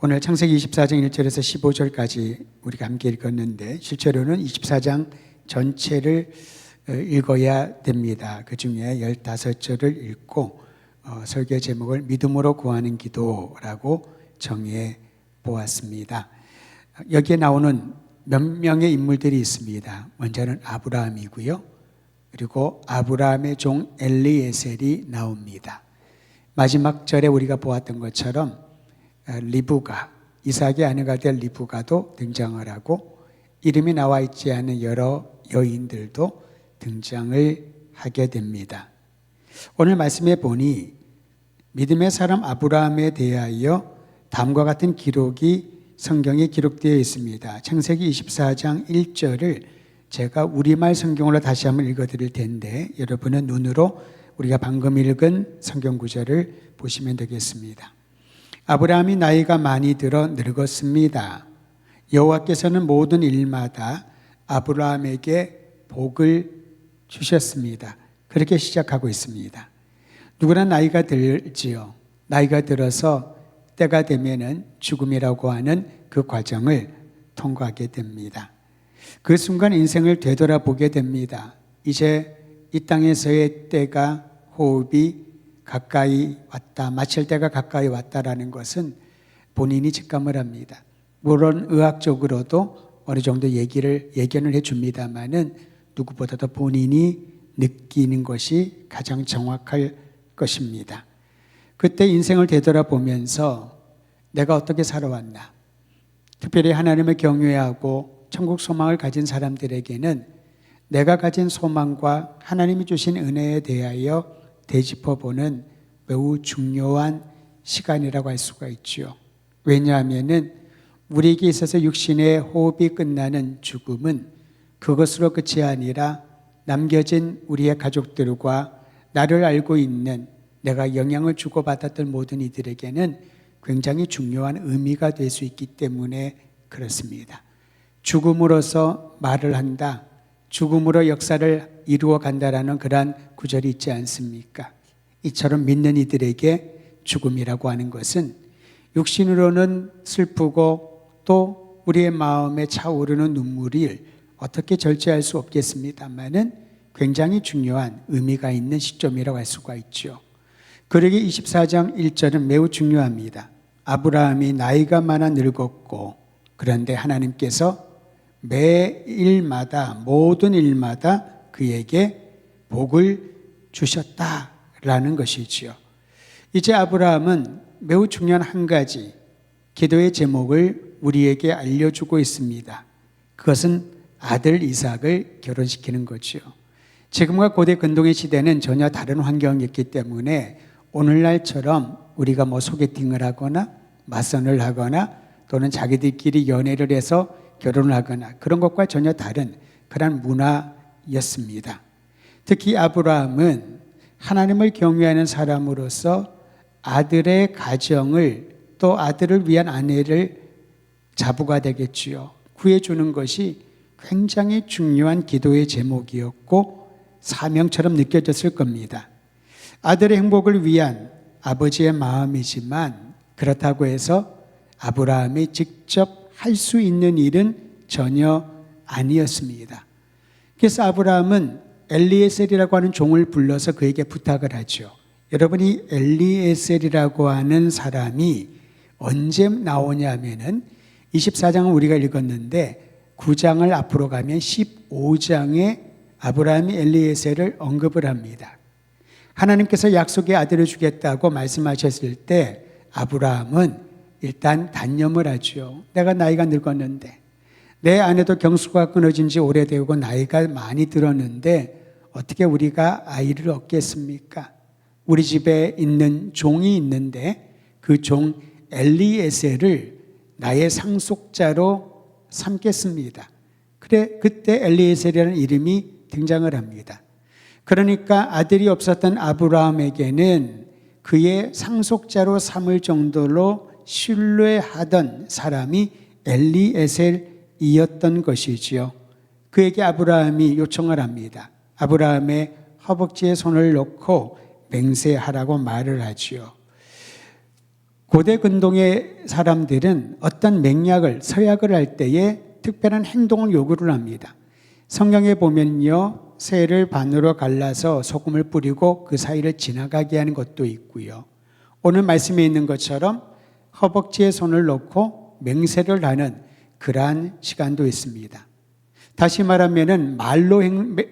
오늘 창세기 24장 1절에서 15절까지 우리가 함께 읽었는데 실제로는 24장 전체를 읽어야 됩니다. 그 중에 15절을 읽고 설교 제목을 믿음으로 구하는 기도라고 정해 보았습니다. 여기에 나오는 몇 명의 인물들이 있습니다. 먼저는 아브라함이고요. 그리고 아브라함의 종 엘리에셀이 나옵니다. 마지막 절에 우리가 보았던 것처럼 리브가, 이삭의 아내가 될 리브가도 등장을 하고 이름이 나와 있지 않은 여러 여인들도 등장을 하게 됩니다. 오늘 말씀에 보니 믿음의 사람 아브라함에 대하여 다음과 같은 기록이 성경에 기록되어 있습니다. 창세기 24장 1절을 제가 우리말 성경으로 다시 한번 읽어드릴 텐데 여러분은 눈으로 우리가 방금 읽은 성경 구절을 보시면 되겠습니다. 아브라함이 나이가 많이 들어 늙었습니다. 여호와께서는 모든 일마다 아브라함에게 복을 주셨습니다. 그렇게 시작하고 있습니다. 누구나 나이가 들지요. 나이가 들어서 때가 되면은 죽음이라고 하는 그 과정을 통과하게 됩니다. 그 순간 인생을 되돌아보게 됩니다. 이제 이 땅에서의 때가, 호흡이 가까이 왔다, 마칠 때가 가까이 왔다라는 것은 본인이 직감을 합니다. 물론 의학적으로도 어느 정도 예견을 해줍니다만은 누구보다도 본인이 느끼는 것이 가장 정확할 것입니다. 그때 인생을 되돌아보면서 내가 어떻게 살아왔나, 특별히 하나님을 경외하고 천국 소망을 가진 사람들에게는 내가 가진 소망과 하나님이 주신 은혜에 대하여 되짚어보는 매우 중요한 시간이라고 할 수가 있죠. 왜냐하면 우리에게 있어서 육신의 호흡이 끝나는 죽음은 그것으로 끝이 아니라 남겨진 우리의 가족들과 나를 알고 있는 내가 영향을 주고받았던 모든 이들에게는 굉장히 중요한 의미가 될 수 있기 때문에 그렇습니다. 죽음으로써 말을 한다, 죽음으로 역사를 이루어 간다라는 그러한 구절이 있지 않습니까? 이처럼 믿는 이들에게 죽음이라고 하는 것은 육신으로는 슬프고 또 우리의 마음에 차오르는 눈물을 어떻게 절제할 수 없겠습니다만은 굉장히 중요한 의미가 있는 시점이라고 할 수가 있죠. 그러기 24장 1절은 매우 중요합니다. 아브라함이 나이가 많아 늙었고 그런데 하나님께서 매일마다 모든 일마다 그에게 복을 주셨다라는 것이지요. 이제 아브라함은 매우 중요한 한 가지 기도의 제목을 우리에게 알려주고 있습니다. 그것은 아들 이삭을 결혼시키는 거죠. 지금과 고대 근동의 시대는 전혀 다른 환경이었기 때문에 오늘날처럼 우리가 소개팅을 하거나 맞선을 하거나 또는 자기들끼리 연애를 해서 결혼을 하거나 그런 것과 전혀 다른 그런 문화였습니다. 특히 아브라함은 하나님을 경외하는 사람으로서 아들의 가정을 또 아들을 위한 아내를 자부가 되겠지요. 구해주는 것이 굉장히 중요한 기도의 제목이었고 사명처럼 느껴졌을 겁니다. 아들의 행복을 위한 아버지의 마음이지만 그렇다고 해서 아브라함이 직접 할 수 있는 일은 전혀 아니었습니다. 그래서 아브라함은 엘리에셀이라고 하는 종을 불러서 그에게 부탁을 하죠. 여러분이 엘리에셀이라고 하는 사람이 언제 나오냐면은 24장은 우리가 읽었는데 9장을 앞으로 가면 15장에 아브라함이 엘리에셀을 언급을 합니다. 하나님께서 약속의 아들을 주겠다고 말씀하셨을 때 아브라함은 일단 단념을 하죠. 내가 나이가 늙었는데 내 아내도 경수가 끊어진 지 오래되고 나이가 많이 들었는데 어떻게 우리가 아이를 얻겠습니까? 우리 집에 있는 종이 있는데 그 종 엘리에셀을 나의 상속자로 삼겠습니다. 그때 엘리에셀이라는 이름이 등장을 합니다. 그러니까 아들이 없었던 아브라함에게는 그의 상속자로 삼을 정도로 신뢰하던 사람이 엘리에셀이었던 것이지요. 그에게 아브라함이 요청을 합니다. 아브라함의 허벅지에 손을 놓고 맹세하라고 말을 하지요. 고대 근동의 사람들은 어떤 맹약을, 서약을 할 때에 특별한 행동을 요구를 합니다. 성경에 보면요, 새를 반으로 갈라서 소금을 뿌리고 그 사이를 지나가게 하는 것도 있고요. 오늘 말씀에 있는 것처럼 허벅지에 손을 놓고 맹세를 하는 그러한 시간도 있습니다. 다시 말하면은 말로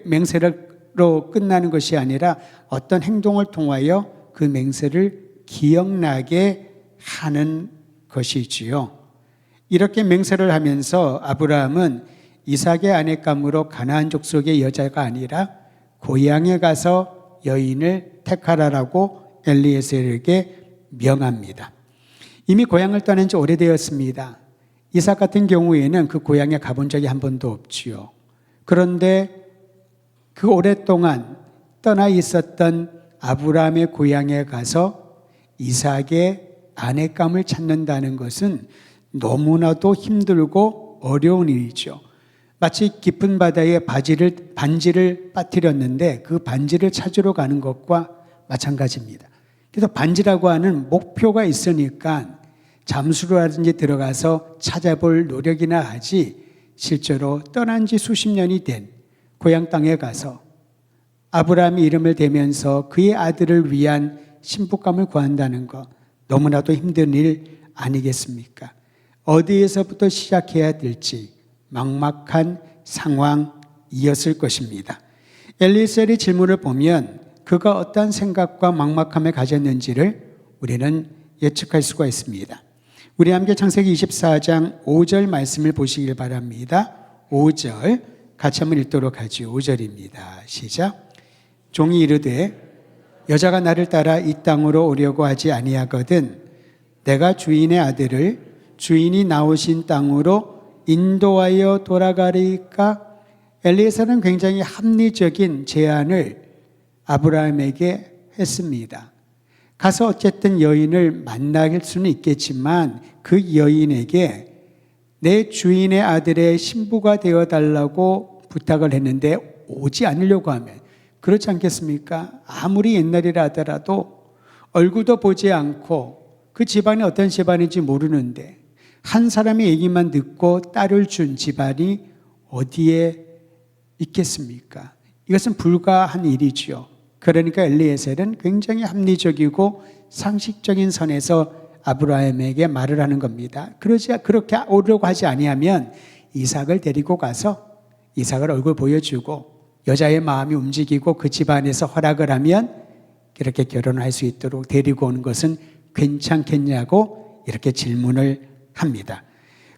맹세로 끝나는 것이 아니라 어떤 행동을 통하여 그 맹세를 기억나게 하는 것이지요. 이렇게 맹세를 하면서 아브라함은 이삭의 아내감으로 가나안 족속의 여자가 아니라 고향에 가서 여인을 택하라라고 엘리에셀에게 명합니다. 이미 고향을 떠난 지 오래되었습니다. 이삭 같은 경우에는 그 고향에 가본 적이 한 번도 없지요. 그런데 그 오랫동안 떠나 있었던 아브라함의 고향에 가서 이삭의 아내감을 찾는다는 것은 너무나도 힘들고 어려운 일이죠. 마치 깊은 바다에 반지를 빠뜨렸는데 그 반지를 찾으러 가는 것과 마찬가지입니다. 그래서 반지라고 하는 목표가 있으니까 잠수로라든지 들어가서 찾아볼 노력이나 하지, 실제로 떠난 지 수십 년이 된 고향 땅에 가서 아브라함의 이름을 대면서 그의 아들을 위한 신부감을 구한다는 것, 너무나도 힘든 일 아니겠습니까? 어디에서부터 시작해야 될지 막막한 상황이었을 것입니다. 엘리에셀의 질문을 보면 그가 어떤 생각과 막막함을 가졌는지를 우리는 예측할 수가 있습니다. 우리 함께 창세기 24장 5절 말씀을 보시길 바랍니다. 5절 같이 한번 읽도록 하죠. 5절입니다. 시작. 종이 이르되 여자가 나를 따라 이 땅으로 오려고 하지 아니하거든 내가 주인의 아들을 주인이 나오신 땅으로 인도하여 돌아가리까? 엘리에셀은 굉장히 합리적인 제안을 아브라함에게 했습니다. 가서 어쨌든 여인을 만날 수는 있겠지만 그 여인에게 내 주인의 아들의 신부가 되어달라고 부탁을 했는데 오지 않으려고 하면, 그렇지 않겠습니까? 아무리 옛날이라 하더라도 얼굴도 보지 않고 그 집안이 어떤 집안인지 모르는데 한 사람의 얘기만 듣고 딸을 준 집안이 어디에 있겠습니까? 이것은 불가한 일이지요. 그러니까 엘리에셀은 굉장히 합리적이고 상식적인 선에서 아브라함에게 말을 하는 겁니다. 그렇게 오려고 하지 아니하면 이삭을 데리고 가서 이삭을 얼굴 보여주고 여자의 마음이 움직이고 그 집안에서 허락을 하면 그렇게 결혼할 수 있도록 데리고 오는 것은 괜찮겠냐고 이렇게 질문을 합니다.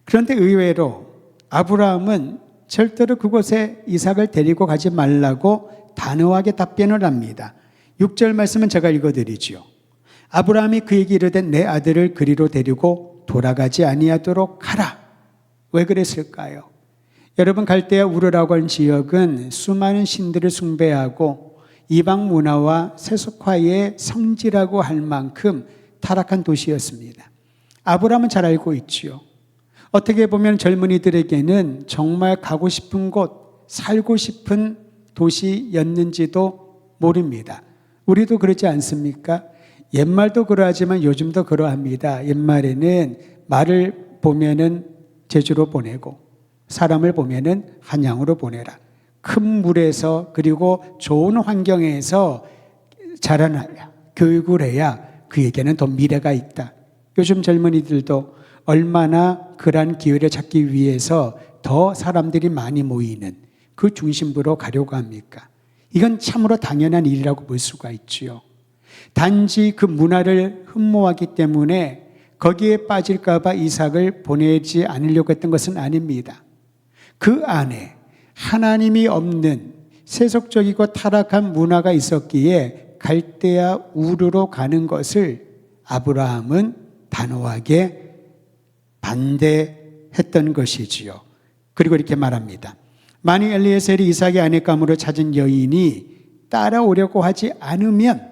그런데 의외로 아브라함은 절대로 그곳에 이삭을 데리고 가지 말라고 단호하게 답변을 합니다. 6절 말씀은 제가 읽어드리죠. 아브라함이 그에게 이르되 내 아들을 그리로 데리고 돌아가지 아니하도록 하라. 왜 그랬을까요? 여러분, 갈대아 우르라고 하는 지역은 수많은 신들을 숭배하고 이방 문화와 세속화의 성지라고 할 만큼 타락한 도시였습니다. 아브라함은 잘 알고 있지요. 어떻게 보면 젊은이들에게는 정말 가고 싶은 곳, 살고 싶은 도시였는지도 모릅니다. 우리도 그렇지 않습니까? 옛말도 그러하지만 요즘도 그러합니다. 옛말에는 말을 보면은 제주로 보내고 사람을 보면은 한양으로 보내라. 큰 물에서 그리고 좋은 환경에서 자라나야, 교육을 해야 그에게는 더 미래가 있다. 요즘 젊은이들도 얼마나 그러한 기회를 찾기 위해서 더 사람들이 많이 모이는 그 중심부로 가려고 합니까? 이건 참으로 당연한 일이라고 볼 수가 있지요. 단지 그 문화를 흠모하기 때문에 거기에 빠질까 봐 이삭을 보내지 않으려고 했던 것은 아닙니다. 그 안에 하나님이 없는 세속적이고 타락한 문화가 있었기에 갈대아 우르로 가는 것을 아브라함은 단호하게 반대했던 것이지요. 그리고 이렇게 말합니다. 만일 엘리에셀이 이삭의 아내감으로 찾은 여인이 따라오려고 하지 않으면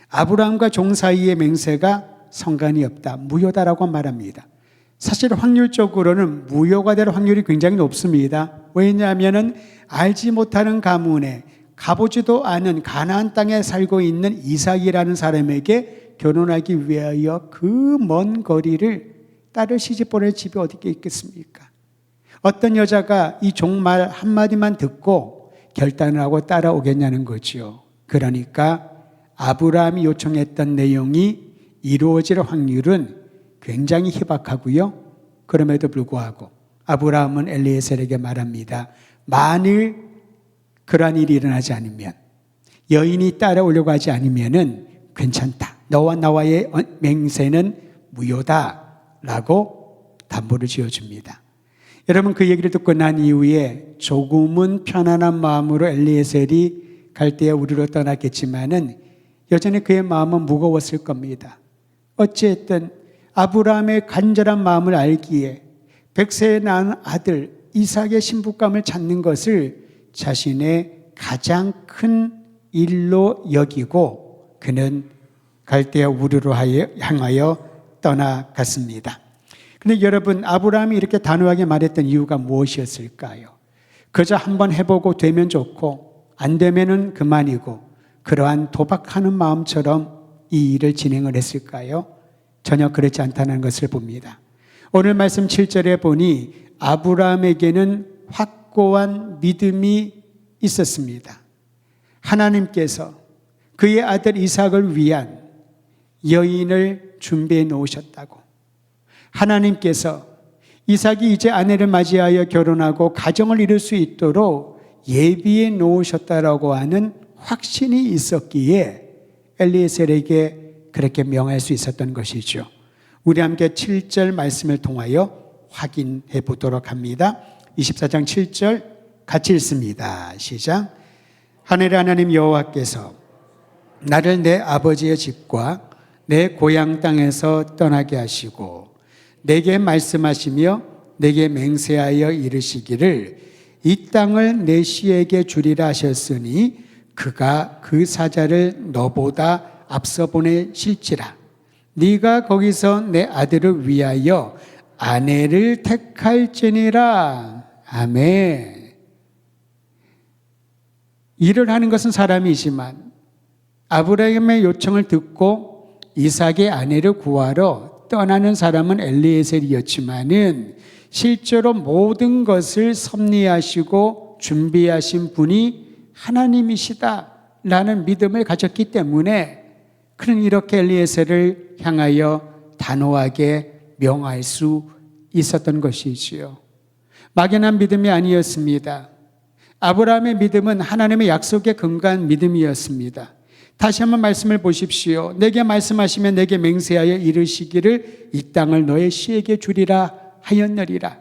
아브라함과 종 사이의 맹세가 성간이 없다, 무효다라고 말합니다. 사실 확률적으로는 무효가 될 확률이 굉장히 높습니다. 왜냐하면 알지 못하는 가문에 가보지도 않은 가나안 땅에 살고 있는 이삭이라는 사람에게 결혼하기 위하여 그 먼 거리를 딸을 시집 보낼 집이 어디 있겠습니까? 어떤 여자가 이 종말 한마디만 듣고 결단을 하고 따라오겠냐는 거지요. 그러니까 아브라함이 요청했던 내용이 이루어질 확률은 굉장히 희박하고요. 그럼에도 불구하고 아브라함은 엘리에셀에게 말합니다. 만일 그러한 일이 일어나지 않으면, 여인이 따라오려고 하지 않으면은 괜찮다. 너와 나와의 맹세는 무효다. 라고 담보를 지어줍니다. 여러분, 그 얘기를 듣고 난 이후에 조금은 편안한 마음으로 엘리에셀이 갈대아 우르로 떠났겠지만은 여전히 그의 마음은 무거웠을 겁니다. 어찌했든 아브라함의 간절한 마음을 알기에 100세에 낳은 아들 이삭의 신부감을 찾는 것을 자신의 가장 큰 일로 여기고 그는 갈대아 우르로 향하여 떠나갔습니다. 그런데 여러분, 아브라함이 이렇게 단호하게 말했던 이유가 무엇이었을까요? 그저 한번 해보고 되면 좋고 안 되면은 그만이고 그러한 도박하는 마음처럼 이 일을 진행을 했을까요? 전혀 그렇지 않다는 것을 봅니다. 오늘 말씀 7절에 보니 아브라함에게는 확고한 믿음이 있었습니다. 하나님께서 그의 아들 이삭을 위한 여인을 준비해 놓으셨다고, 하나님께서 이삭이 이제 아내를 맞이하여 결혼하고 가정을 이룰 수 있도록 예비해 놓으셨다라고 하는 확신이 있었기에 엘리에셀에게 그렇게 명할 수 있었던 것이죠. 우리 함께 7절 말씀을 통하여 확인해 보도록 합니다. 24장 7절 같이 읽습니다. 시작. 하늘의 하나님 여호와께서 나를 내 아버지의 집과 내 고향 땅에서 떠나게 하시고 내게 말씀하시며 내게 맹세하여 이르시기를 이 땅을 내 씨에게 주리라 하셨으니 그가 그 사자를 너보다 앞서 보내실지라. 네가 거기서 내 아들을 위하여 아내를 택할지니라. 아멘. 일을 하는 것은 사람이지만 아브라함의 요청을 듣고 이삭의 아내를 구하러 떠나는 사람은 엘리에셀이었지만은 실제로 모든 것을 섭리하시고 준비하신 분이 하나님이시다라는 믿음을 가졌기 때문에 그는 이렇게 엘리에셀을 향하여 단호하게 명할 수 있었던 것이지요. 막연한 믿음이 아니었습니다. 아브라함의 믿음은 하나님의 약속에 근거한 믿음이었습니다. 다시 한번 말씀을 보십시오. 내게 말씀하시면 내게 맹세하여 이르시기를 이 땅을 너의 씨에게 주리라 하였느리라.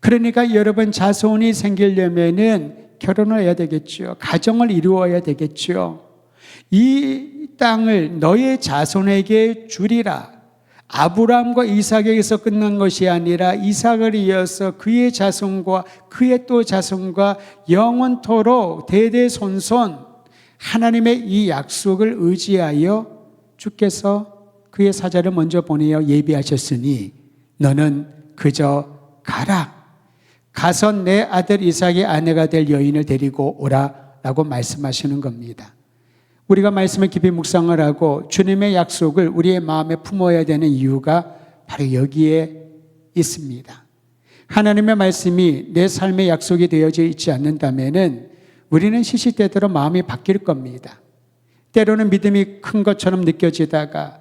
그러니까 여러분, 자손이 생기려면은 결혼을 해야 되겠죠. 가정을 이루어야 되겠죠. 이 땅을 너의 자손에게 주리라. 아브라함과 이삭에게서 끝난 것이 아니라 이삭을 이어서 그의 자손과 그의 또 자손과 영원토록 대대손손 하나님의 이 약속을 의지하여 주께서 그의 사자를 먼저 보내어 예비하셨으니 너는 그저 가라. 가서 내 아들 이삭의 아내가 될 여인을 데리고 오라 라고 말씀하시는 겁니다. 우리가 말씀을 깊이 묵상을 하고 주님의 약속을 우리의 마음에 품어야 되는 이유가 바로 여기에 있습니다. 하나님의 말씀이 내 삶의 약속이 되어져 있지 않는다면은 우리는 시시때때로 마음이 바뀔 겁니다. 때로는 믿음이 큰 것처럼 느껴지다가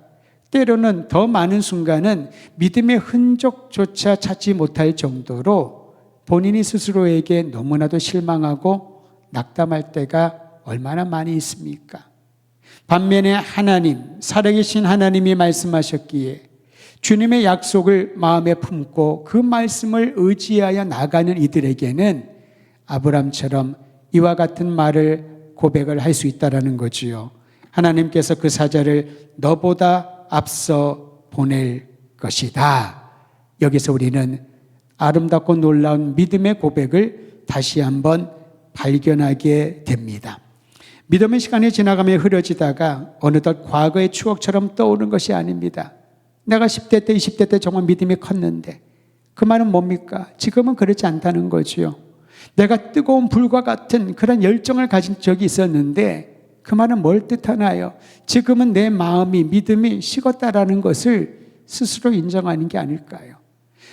때로는 더 많은 순간은 믿음의 흔적조차 찾지 못할 정도로 본인이 스스로에게 너무나도 실망하고 낙담할 때가 얼마나 많이 있습니까? 반면에 하나님, 살아계신 하나님이 말씀하셨기에 주님의 약속을 마음에 품고 그 말씀을 의지하여 나가는 이들에게는 아브라함처럼 이와 같은 말을 고백을 할 수 있다라는 거지요. 하나님께서 그 사자를 너보다 앞서 보낼 것이다. 여기서 우리는 아름답고 놀라운 믿음의 고백을 다시 한번 발견하게 됩니다. 믿음의 시간이 지나가며 흐려지다가 어느덧 과거의 추억처럼 떠오르는 것이 아닙니다. 내가 10대 때, 20대 때 정말 믿음이 컸는데 그 말은 뭡니까? 지금은 그렇지 않다는 거지요. 내가 뜨거운 불과 같은 그런 열정을 가진 적이 있었는데 그 말은 뭘 뜻하나요? 지금은 내 마음이, 믿음이 식었다라는 것을 스스로 인정하는 게 아닐까요?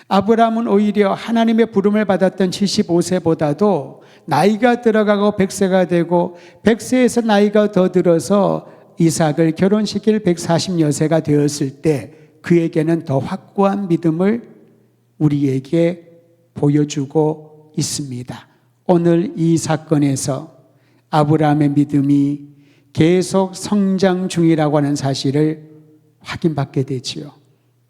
아브라함은 오히려 하나님의 부름을 받았던 75세보다도 나이가 들어가고 100세가 되고 100세에서 나이가 더 들어서 이삭을 결혼시킬 140여세가 되었을 때 그에게는 더 확고한 믿음을 우리에게 보여주고 있습니다. 오늘 이 사건에서 아브라함의 믿음이 계속 성장 중이라고 하는 사실을 확인받게 되지요.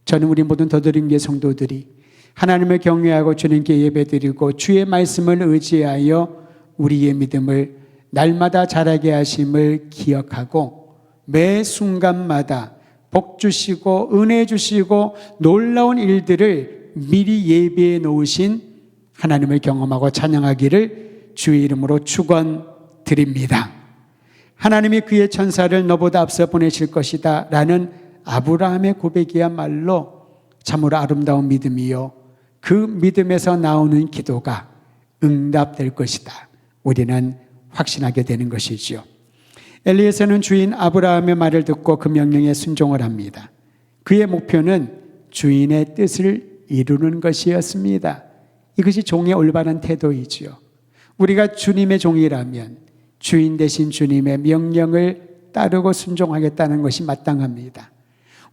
저는 우리 모든 더드림교회 성도들이 하나님을 경외하고 주님께 예배드리고 주의 말씀을 의지하여 우리의 믿음을 날마다 자라게 하심을 기억하고 매 순간마다 복 주시고 은혜 주시고 놀라운 일들을 미리 예비해 놓으신 하나님을 경험하고 찬양하기를 주의 이름으로 축원드립니다. 하나님이 그의 천사를 너보다 앞서 보내실 것이다 라는 아브라함의 고백이야말로 참으로 아름다운 믿음이요, 그 믿음에서 나오는 기도가 응답될 것이다, 우리는 확신하게 되는 것이지요. 엘리에셀은 주인 아브라함의 말을 듣고 그 명령에 순종을 합니다. 그의 목표는 주인의 뜻을 이루는 것이었습니다. 이것이 종의 올바른 태도이지요. 우리가 주님의 종이라면 주인 대신 주님의 명령을 따르고 순종하겠다는 것이 마땅합니다.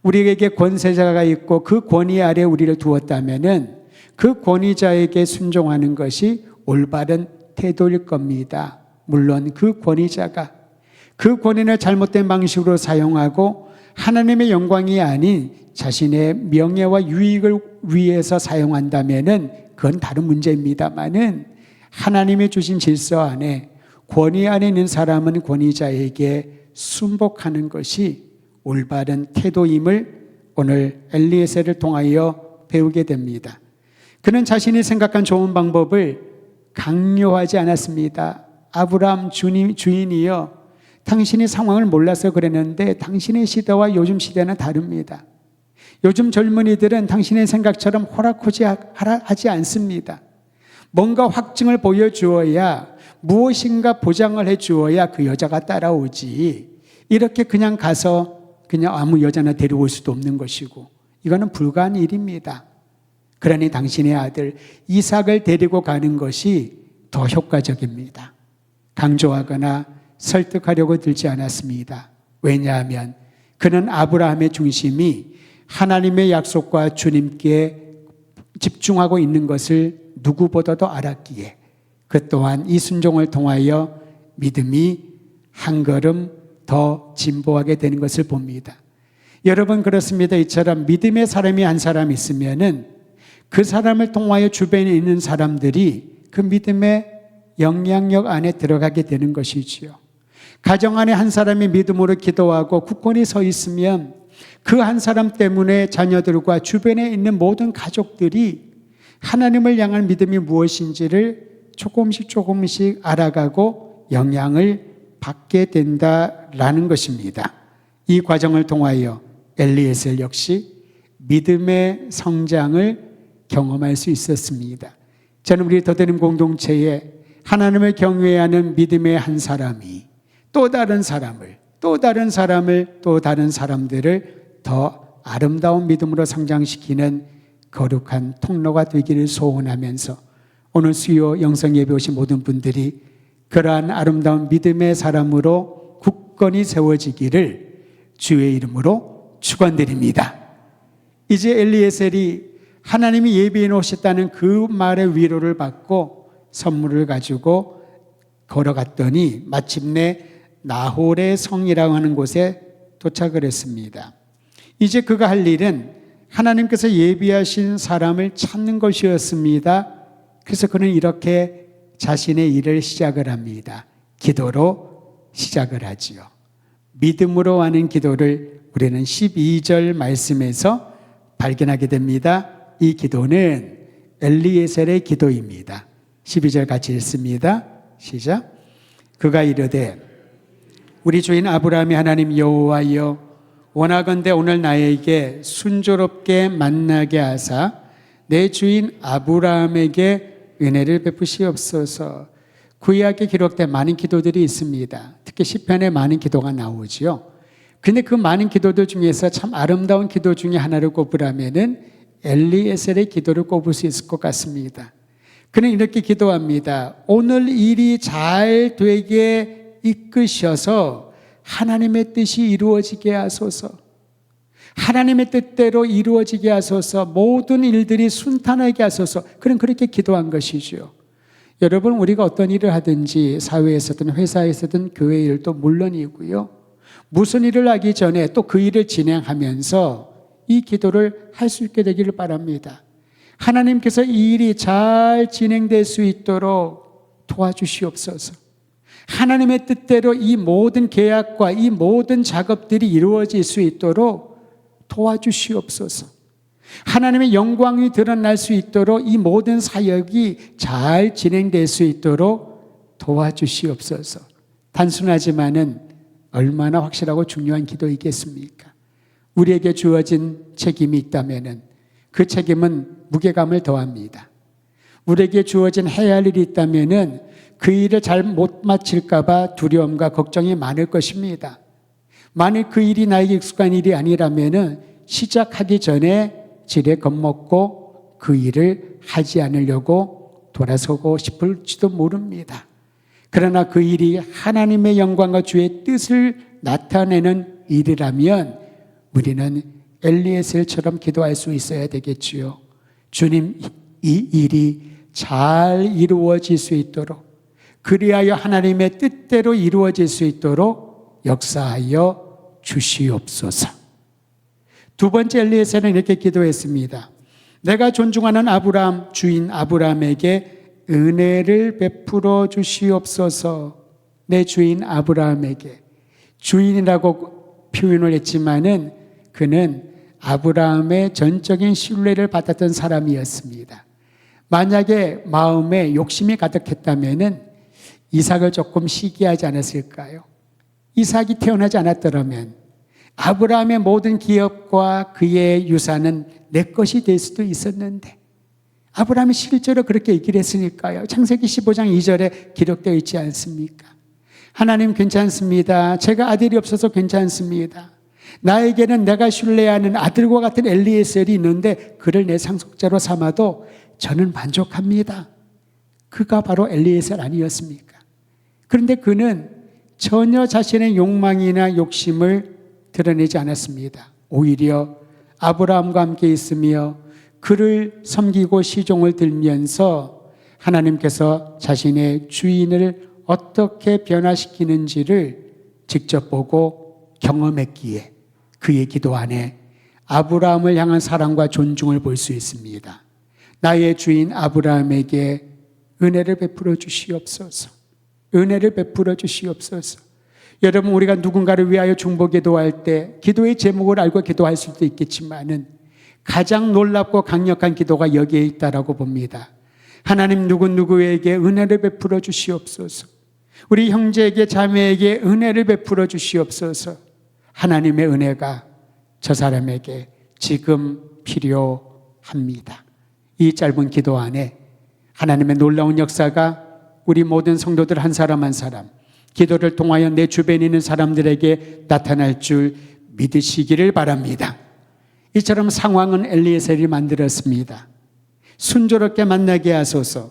우리에게 권세자가 있고 그 권위 아래 우리를 두었다면은 그 권위자에게 순종하는 것이 올바른 태도일 겁니다. 물론 그 권위자가 그 권위를 잘못된 방식으로 사용하고 하나님의 영광이 아닌 자신의 명예와 유익을 위해서 사용한다면은 그건 다른 문제입니다만은 하나님의 주신 질서 안에 권위 안에 있는 사람은 권위자에게 순복하는 것이 올바른 태도임을 오늘 엘리에셀을 통하여 배우게 됩니다. 그는 자신이 생각한 좋은 방법을 강요하지 않았습니다. 아브라함 주인이여, 당신이 상황을 몰라서 그랬는데 당신의 시대와 요즘 시대는 다릅니다. 요즘 젊은이들은 당신의 생각처럼 호락호락하지 않습니다. 뭔가 확증을 보여주어야, 무엇인가 보장을 해주어야 그 여자가 따라오지, 이렇게 그냥 가서 그냥 아무 여자나 데려올 수도 없는 것이고 이거는 불가한 일입니다. 그러니 당신의 아들 이삭을 데리고 가는 것이 더 효과적입니다. 강조하거나 설득하려고 들지 않았습니다. 왜냐하면 그는 아브라함의 중심이 하나님의 약속과 주님께 집중하고 있는 것을 누구보다도 알았기에 그 또한 이 순종을 통하여 믿음이 한 걸음 더 진보하게 되는 것을 봅니다. 여러분, 그렇습니다. 이처럼 믿음의 사람이 한 사람 있으면은 그 사람을 통하여 주변에 있는 사람들이 그 믿음의 영향력 안에 들어가게 되는 것이지요. 가정 안에 한 사람이 믿음으로 기도하고 굳건히 서 있으면 그 한 사람 때문에 자녀들과 주변에 있는 모든 가족들이 하나님을 향한 믿음이 무엇인지를 조금씩 알아가고 영향을 받게 된다라는 것입니다. 이 과정을 통하여 엘리에셀 역시 믿음의 성장을 경험할 수 있었습니다. 저는 우리 더드림 공동체에 하나님을 경외하는 믿음의 한 사람이 또 다른 사람들을 더 아름다운 믿음으로 성장시키는 거룩한 통로가 되기를 소원하면서 오늘 수요 영성 예배 오신 모든 분들이 그러한 아름다운 믿음의 사람으로 굳건히 세워지기를 주의 이름으로 축원드립니다. 이제 엘리에셀이 하나님이 예비해 놓으셨다는 그 말의 위로를 받고 선물을 가지고 걸어갔더니 마침내 나홀의 성이라고 하는 곳에 도착을 했습니다. 이제 그가 할 일은 하나님께서 예비하신 사람을 찾는 것이었습니다. 그래서 그는 이렇게 자신의 일을 시작을 합니다. 기도로 시작을 하지요. 믿음으로 하는 기도를 우리는 12절 말씀에서 발견하게 됩니다. 이 기도는 엘리에셀의 기도입니다. 12절 같이 읽습니다. 시작. 그가 이르되 우리 주인 아브라함이 하나님 여호와여, 원하건대 오늘 나에게 순조롭게 만나게 하사 내 주인 아브라함에게 은혜를 베푸시옵소서. 구약에 기록된 많은 기도들이 있습니다. 특히 시편에 많은 기도가 나오지요. 근데 그 많은 기도들 중에서 참 아름다운 기도 중에 하나를 꼽으라면은 엘리에셀의 기도를 꼽을 수 있을 것 같습니다. 그는 이렇게 기도합니다. 오늘 일이 잘 되게 이끄셔서 하나님의 뜻이 이루어지게 하소서. 하나님의 뜻대로 이루어지게 하소서. 모든 일들이 순탄하게 하소서. 그는 그렇게 기도한 것이죠. 여러분, 우리가 어떤 일을 하든지 사회에서든 회사에서든 교회 일도 물론이고요. 무슨 일을 하기 전에 또 그 일을 진행하면서 이 기도를 할 수 있게 되기를 바랍니다. 하나님께서 이 일이 잘 진행될 수 있도록 도와주시옵소서. 하나님의 뜻대로 이 모든 계약과 이 모든 작업들이 이루어질 수 있도록 도와주시옵소서. 하나님의 영광이 드러날 수 있도록 이 모든 사역이 잘 진행될 수 있도록 도와주시옵소서. 단순하지만은 얼마나 확실하고 중요한 기도이겠습니까? 우리에게 주어진 책임이 있다면은 그 책임은 무게감을 더합니다. 우리에게 주어진 해야 할 일이 있다면은 그 일을 잘 못 마칠까봐 두려움과 걱정이 많을 것입니다. 만일 그 일이 나에게 익숙한 일이 아니라면은 시작하기 전에 지레 겁먹고 그 일을 하지 않으려고 돌아서고 싶을지도 모릅니다. 그러나 그 일이 하나님의 영광과 주의 뜻을 나타내는 일이라면 우리는 엘리에셀처럼 기도할 수 있어야 되겠지요. 주님, 이 일이 잘 이루어질 수 있도록, 그리하여 하나님의 뜻대로 이루어질 수 있도록 역사하여 주시옵소서. 두 번째 엘리에셀은 이렇게 기도했습니다. 내가 존중하는 아브라함, 주인 아브라함에게 은혜를 베풀어 주시옵소서. 내 주인 아브라함에게, 주인이라고 표현을 했지만은 그는 아브라함의 전적인 신뢰를 받았던 사람이었습니다. 만약에 마음에 욕심이 가득했다면은 이삭을 조금 시기하지 않았을까요? 이삭이 태어나지 않았더라면 아브라함의 모든 기업과 그의 유산은 내 것이 될 수도 있었는데, 아브라함이 실제로 그렇게 얘기를 했으니까요. 창세기 15장 2절에 기록되어 있지 않습니까? 하나님, 괜찮습니다. 제가 아들이 없어서 괜찮습니다. 나에게는 내가 신뢰하는 아들과 같은 엘리에셀이 있는데 그를 내 상속자로 삼아도 저는 만족합니다. 그가 바로 엘리에셀 아니었습니까? 그런데 그는 전혀 자신의 욕망이나 욕심을 드러내지 않았습니다. 오히려 아브라함과 함께 있으며 그를 섬기고 시종을 들면서 하나님께서 자신의 주인을 어떻게 변화시키는지를 직접 보고 경험했기에 그의 기도 안에 아브라함을 향한 사랑과 존중을 볼 수 있습니다. 나의 주인 아브라함에게 은혜를 베풀어 주시옵소서. 은혜를 베풀어 주시옵소서. 여러분, 우리가 누군가를 위하여 중보 기도할 때 기도의 제목을 알고 기도할 수도 있겠지만은 가장 놀랍고 강력한 기도가 여기에 있다라고 봅니다. 하나님, 누구누구에게 은혜를 베풀어 주시옵소서. 우리 형제에게 자매에게 은혜를 베풀어 주시옵소서. 하나님의 은혜가 저 사람에게 지금 필요합니다. 이 짧은 기도 안에 하나님의 놀라운 역사가 우리 모든 성도들 한 사람 한 사람, 기도를 통하여 내 주변에 있는 사람들에게 나타날 줄 믿으시기를 바랍니다. 이처럼 상황은 엘리에셀이 만들었습니다. 순조롭게 만나게 하소서.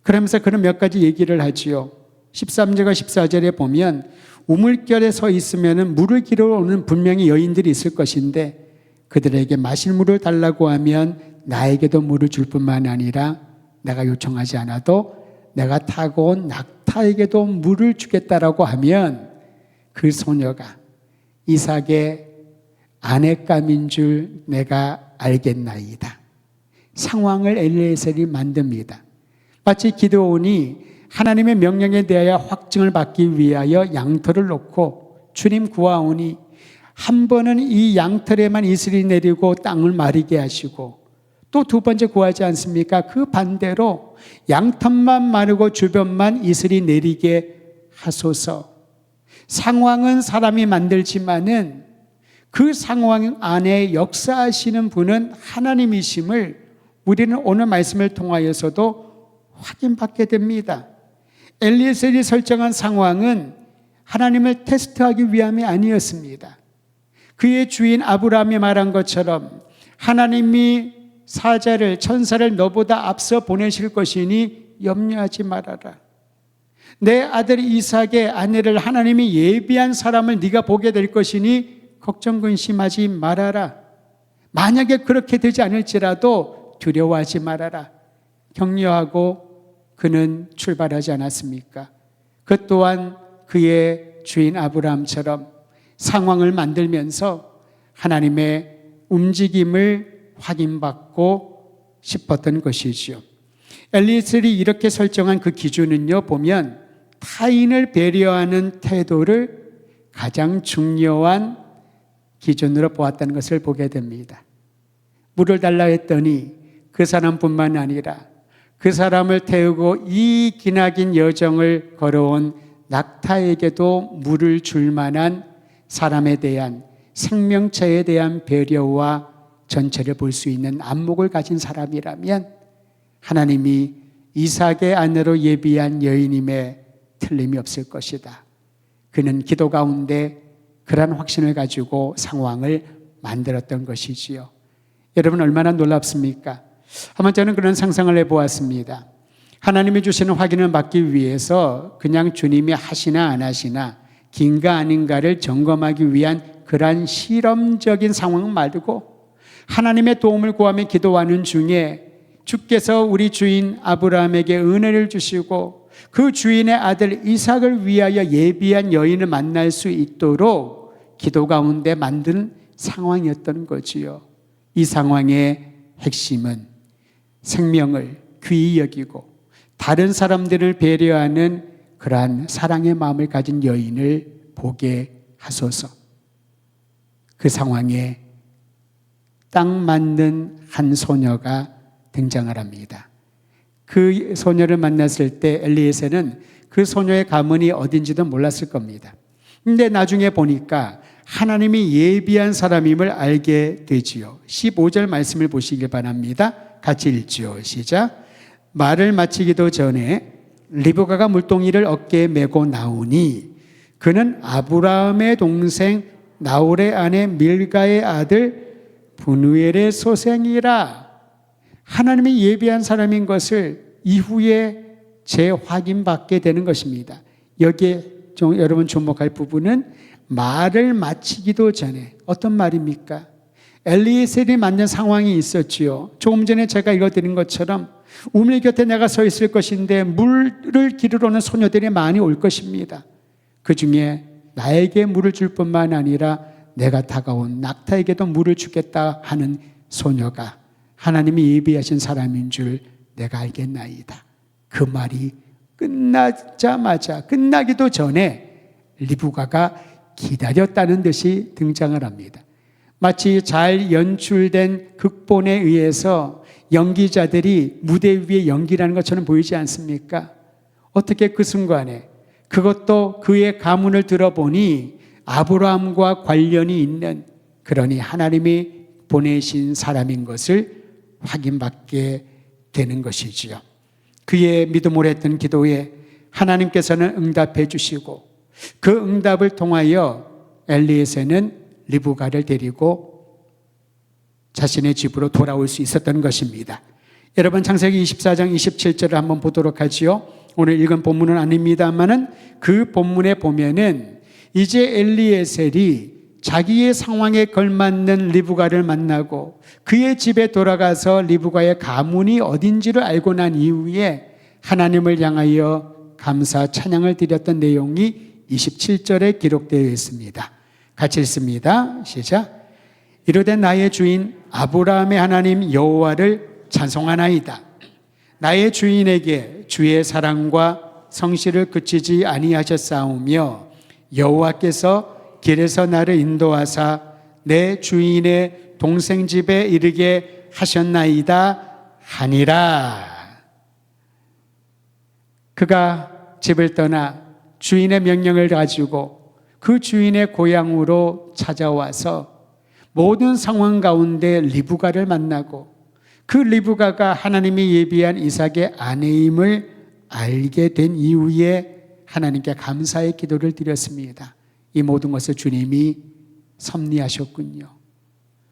그러면서 그는 몇 가지 얘기를 하지요. 13절과 14절에 보면 우물결에 서 있으면 물을 기르러 오는 분명히 여인들이 있을 것인데 그들에게 마실 물을 달라고 하면 나에게도 물을 줄 뿐만 아니라 내가 요청하지 않아도 내가 타고 온 낙타에게도 물을 주겠다라고 하면 그 소녀가 이삭의 아내감인 줄 내가 알겠나이다. 상황을 엘리에셀이 만듭니다. 마치 기드온이 하나님의 명령에 대하여 확증을 받기 위하여 양털을 놓고 주님 구하오니 한 번은 이 양털에만 이슬이 내리고 땅을 마르게 하시고 또 두 번째 구하지 않습니까? 그 반대로 양털만 마르고 주변만 이슬이 내리게 하소서. 상황은 사람이 만들지만은 그 상황 안에 역사하시는 분은 하나님이심을 우리는 오늘 말씀을 통하여서도 확인받게 됩니다. 엘리에셀이 설정한 상황은 하나님을 테스트하기 위함이 아니었습니다. 그의 주인 아브라함이 말한 것처럼 하나님이 사자를, 천사를 너보다 앞서 보내실 것이니 염려하지 말아라. 내 아들 이삭의 아내를 하나님이 예비한 사람을 네가 보게 될 것이니 걱정 근심하지 말아라. 만약에 그렇게 되지 않을지라도 두려워하지 말아라. 격려하고 그는 출발하지 않았습니까? 그 또한 그의 주인 아브라함처럼 상황을 만들면서 하나님의 움직임을 확인받고 싶었던 것이지요. 엘리에셀이 이렇게 설정한 그 기준은요, 보면 타인을 배려하는 태도를 가장 중요한 기준으로 보았다는 것을 보게 됩니다. 물을 달라 했더니 그 사람뿐만 아니라 그 사람을 태우고 이 기나긴 여정을 걸어온 낙타에게도 물을 줄 만한 사람에 대한, 생명체에 대한 배려와 전체를 볼 수 있는 안목을 가진 사람이라면 하나님이 이삭의 아내로 예비한 여인임에 틀림이 없을 것이다. 그는 기도 가운데 그러한 확신을 가지고 상황을 만들었던 것이지요. 여러분 얼마나 놀랍습니까? 한번 저는 그런 상상을 해보았습니다. 하나님이 주시는 확인을 받기 위해서 그냥 주님이 하시나 안 하시나 긴가 아닌가를 점검하기 위한 그러한 실험적인 상황 말고 하나님의 도움을 구하며 기도하는 중에 주께서 우리 주인 아브라함에게 은혜를 주시고 그 주인의 아들 이삭을 위하여 예비한 여인을 만날 수 있도록 기도 가운데 만든 상황이었던 거지요. 이 상황의 핵심은 생명을 귀히 여기고 다른 사람들을 배려하는 그러한 사랑의 마음을 가진 여인을 보게 하소서. 그 상황에 딱 맞는 한 소녀가 등장을 합니다. 그 소녀를 만났을 때 엘리에셀은 그 소녀의 가문이 어딘지도 몰랐을 겁니다. 근데 나중에 보니까 하나님이 예비한 사람임을 알게 되지요. 15절 말씀을 보시길 바랍니다. 같이 읽지요. 시작. 말을 마치기도 전에 리브가가 물동이를 어깨에 메고 나오니 그는 아브라함의 동생 나홀의 아내 밀가의 아들 분우엘의 소생이라. 하나님이 예비한 사람인 것을 이후에 재확인받게 되는 것입니다. 여기에 여러분 주목할 부분은 말을 마치기도 전에, 어떤 말입니까? 엘리에셀이 맞는 상황이 있었지요. 조금 전에 제가 읽어드린 것처럼 우물 곁에 내가 서 있을 것인데 물을 기르러 오는 소녀들이 많이 올 것입니다. 그 중에 나에게 물을 줄 뿐만 아니라 내가 다가온 낙타에게도 물을 주겠다 하는 소녀가 하나님이 예비하신 사람인 줄 내가 알겠나이다. 그 말이 끝나기도 전에 리브가가 기다렸다는 듯이 등장을 합니다. 마치 잘 연출된 극본에 의해서 연기자들이 무대 위에 연기라는 것처럼 보이지 않습니까? 어떻게 그 순간에, 그것도 그의 가문을 들어보니 아브라함과 관련이 있는, 그러니 하나님이 보내신 사람인 것을 확인받게 되는 것이지요. 그의 믿음으로 했던 기도에 하나님께서는 응답해 주시고 그 응답을 통하여 엘리에셀은 리브가를 데리고 자신의 집으로 돌아올 수 있었던 것입니다. 여러분 창세기 24장 27절을 한번 보도록 하지요. 오늘 읽은 본문은 아닙니다만은 그 본문에 보면은 이제 엘리에셀이 자기의 상황에 걸맞는 리브가를 만나고 그의 집에 돌아가서 리브가의 가문이 어딘지를 알고 난 이후에 하나님을 향하여 감사 찬양을 드렸던 내용이 27절에 기록되어 있습니다. 같이 읽습니다. 시작. 이르되 나의 주인 아브라함의 하나님 여호와를 찬송하나이다. 나의 주인에게 주의 사랑과 성실을 그치지 아니하셨사오며 여호와께서 길에서 나를 인도하사 내 주인의 동생 집에 이르게 하셨나이다 하니라. 그가 집을 떠나 주인의 명령을 가지고 그 주인의 고향으로 찾아와서 모든 상황 가운데 리브가를 만나고 그 리브가가 하나님이 예비한 이삭의 아내임을 알게 된 이후에 하나님께 감사의 기도를 드렸습니다. 이 모든 것을 주님이 섭리하셨군요.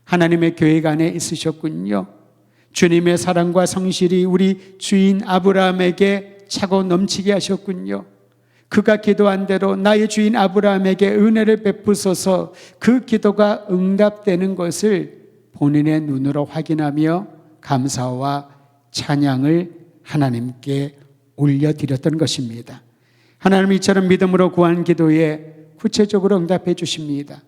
하나님의 계획 안에 있으셨군요. 주님의 사랑과 성실이 우리 주인 아브라함에게 차고 넘치게 하셨군요. 그가 기도한 대로 나의 주인 아브라함에게 은혜를 베푸소서, 그 기도가 응답되는 것을 본인의 눈으로 확인하며 감사와 찬양을 하나님께 올려드렸던 것입니다. 하나님 이처럼 믿음으로 구한 기도에 구체적으로 응답해 주십니다.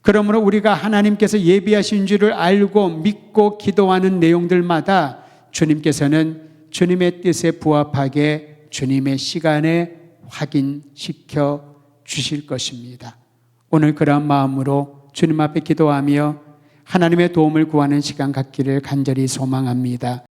그러므로 우리가 하나님께서 예비하신 줄을 알고 믿고 기도하는 내용들마다 주님께서는 주님의 뜻에 부합하게 주님의 시간에 확인시켜 주실 것입니다. 오늘 그러한 마음으로 주님 앞에 기도하며 하나님의 도움을 구하는 시간 갖기를 간절히 소망합니다.